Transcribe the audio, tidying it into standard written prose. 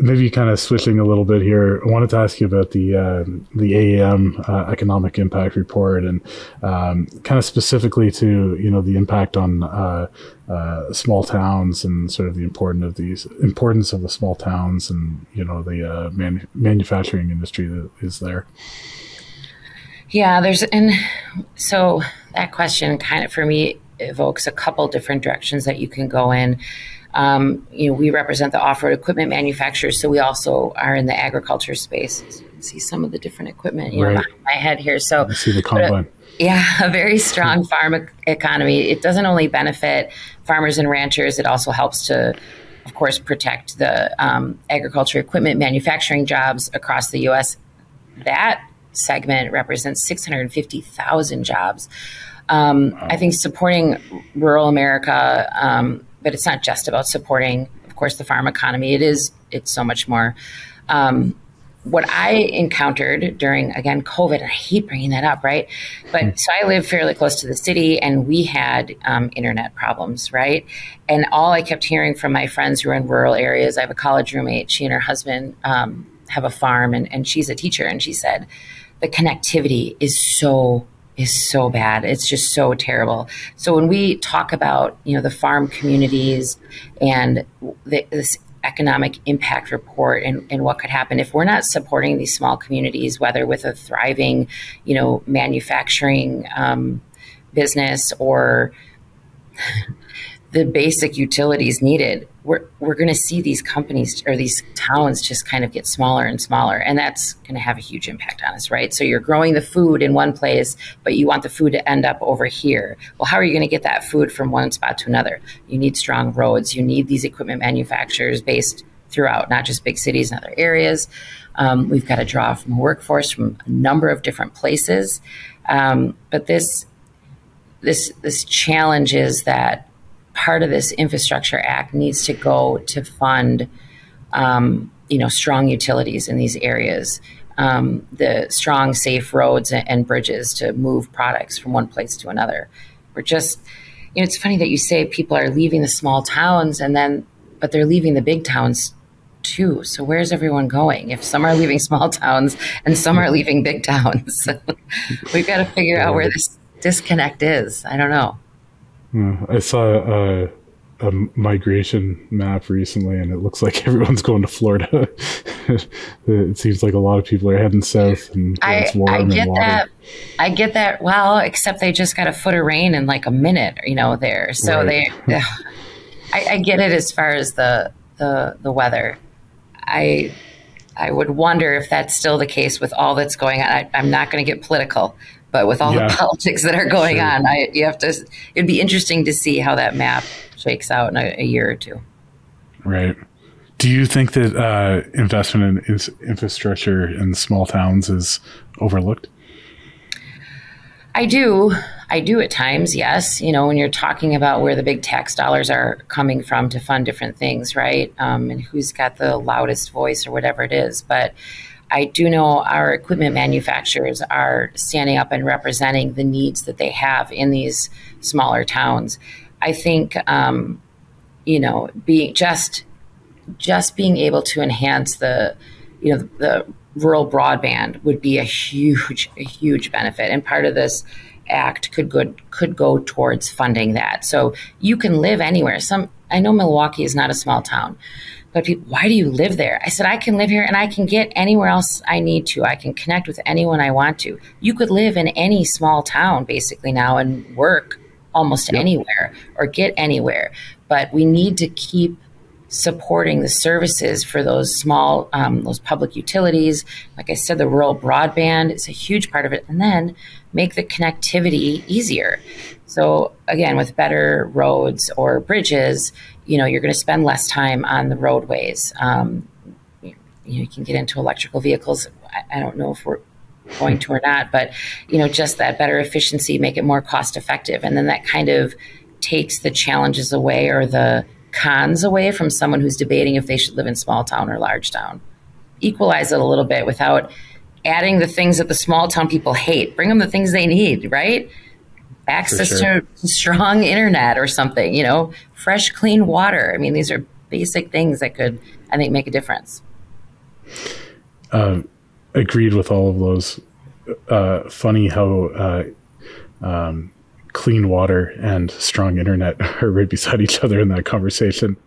maybe kind of switching a little bit here, I wanted to ask you about the AAM economic impact report, and kind of specifically to the impact on small towns, and sort of the importance of the small towns, and the manufacturing industry that is there. Yeah, so that question kind of for me evokes a couple different directions that you can go in. We represent the off-road equipment manufacturers, so we also are in the agriculture space. So you can see some of the different equipment behind my head here. So I see the combine. A very strong farm economy. It doesn't only benefit farmers and ranchers, it also helps to, of course, protect the agriculture equipment manufacturing jobs across the U.S. That segment represents 650,000 jobs. I think supporting rural America, but it's not just about supporting, of course, the farm economy. It's so much more. What I encountered during, again, COVID, and I hate bringing that up, right? But so I live fairly close to the city, and we had internet problems, right? And all I kept hearing from my friends who are in rural areas, I have a college roommate, she and her husband have a farm, and she's a teacher, and she said, the connectivity is so bad. It's just so terrible. So when we talk about, the farm communities and this economic impact report and what could happen if we're not supporting these small communities, whether with a thriving, manufacturing business or the basic utilities needed, we're going to see these companies or these towns just kind of get smaller and smaller, and that's going to have a huge impact on us, right? So you're growing the food in one place, but you want the food to end up over here. Well, how are you going to get that food from one spot to another? You need strong roads. You need these equipment manufacturers based throughout, not just big cities and other areas. We've got to draw from a workforce from a number of different places. But this challenge is that part of this Infrastructure Act needs to go to fund, strong utilities in these areas, the strong, safe roads and bridges to move products from one place to another. We're just, it's funny that you say people are leaving the small towns but they're leaving the big towns too. So where's everyone going? If some are leaving small towns and some are leaving big towns, we've got to figure out where this disconnect is. I don't know. I saw a migration map recently, and it looks like everyone's going to Florida. It seems like a lot of people are heading south, and it's warm and water. I get that. Well, except they just got a foot of rain in like a minute, there. So I get it as far as the weather. I would wonder if that's still the case with all that's going on. I'm not going to get political, but with all the politics that are going on, it'd be interesting to see how that map shakes out in a year or two. Right. Do you think that investment in infrastructure in small towns is overlooked? I do at times, yes. When you're talking about where the big tax dollars are coming from to fund different things, right? And who's got the loudest voice or whatever it is. But I do know our equipment manufacturers are standing up and representing the needs that they have in these smaller towns. I think, being being able to enhance the rural broadband would be a huge benefit. And part of this act could go towards funding that. So you can live anywhere. I know Milwaukee is not a small town, but people, why do you live there? I said, I can live here and I can get anywhere else I need to. I can connect with anyone I want to. You could live in any small town basically now and work almost anywhere or get anywhere. But we need to keep supporting the services for those small, those public utilities. Like I said, the rural broadband is a huge part of it. And then make the connectivity easier. So again, with better roads or bridges, you're going to spend less time on the roadways. You can get into electrical vehicles. I don't know if we're going to or not, but just that better efficiency, make it more cost effective. And then that kind of takes the challenges away or the cons away from someone who's debating if they should live in small town or large town. Equalize it a little bit without adding the things that the small town people hate. Bring them the things they need, right? Access to strong internet or something, fresh, clean water. I mean, these are basic things that could, I think, make a difference. Agreed with all of those. Funny how clean water and strong internet are right beside each other in that conversation.